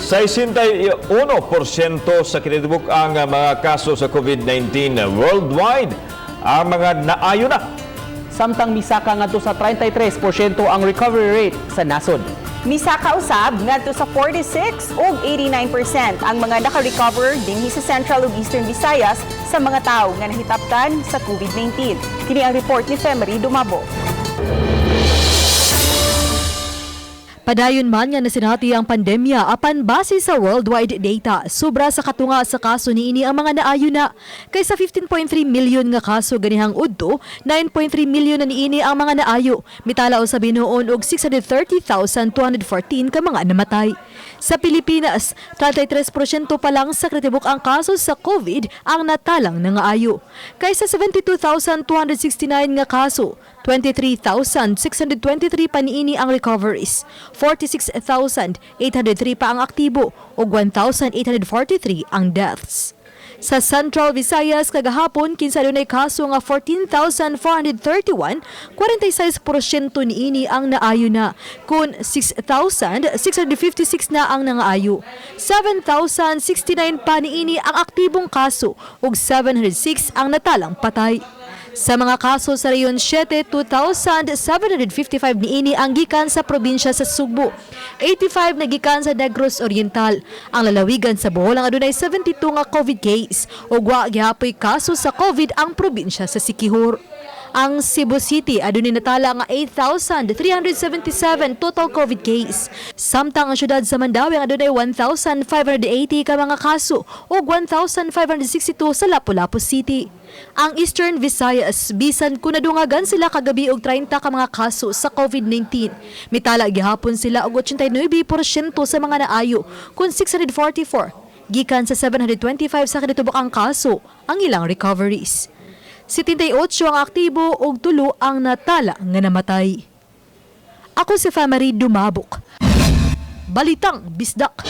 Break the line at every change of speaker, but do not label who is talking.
61% sa kinatibuk ang mga kaso sa COVID-19 worldwide ang mga naayo na.
Samtang misaka ngadto sa 33% ang recovery rate sa nasod.
Misaka usab ngadto sa 46 ug 89% ang mga naka-recover dinhi sa Central ug Eastern Visayas sa mga tawo nga nahitaptan sa COVID-19. Kini ang report ni Femery Dumabo.
Padayon man nga nasinati ang pandemya apan base sa worldwide data, sobra sa katunga sa kaso niini ang mga naayo na. Kaysa 15.3 milyon nga kaso ganihang udto, 9.3 milyon na niini ang mga naayo. Mitala usab binuon og 630,214 ka mga namatay. Sa Pilipinas, 33% pa lang sa kritibuk ang kaso sa COVID ang natalang nangaayo. Kaysa 72,269 nga kaso, 23,623 pa niini ang recoveries, 46,803 pa ang aktibo ug 1,843 ang deaths. Sa Central Visayas kagahapon kinsa dunay kaso nga 14,431, 46% niini ang naayo na, kun 6,656 na ang nangaayo. 7,069 pa niini ang aktibong kaso ug 706 ang natalang patay. Sa mga kaso sa Rehiyon 7, 2,755 niini ang gikan sa probinsya sa Sugbo. 85 na gikan sa Negros Oriental. Ang lalawigan sa Bohol ang adunay 72 nga COVID case ug wa gihapoy kaso sa COVID ang probinsya sa Siquijor. Ang Cebu City adunay natala nga 8,377 total COVID case. Samtang ang syudad sa Mandawi ang adunay 1,580 ka mga kaso ug 1,562 sa Lapu-Lapu City. Ang Eastern Visayas, bisan kung nadungagan sila kagabi og 30 ka mga kaso sa COVID-19. Mitala gihapon sila og 89% sa mga naayo, kung 644 gikan sa 725 sa kinatubok-ang kaso ang ilang recoveries. 78 ang aktibo ug 3 ang natala nga namatay. Ako si Femery Dumabok. Balitang Bisdak.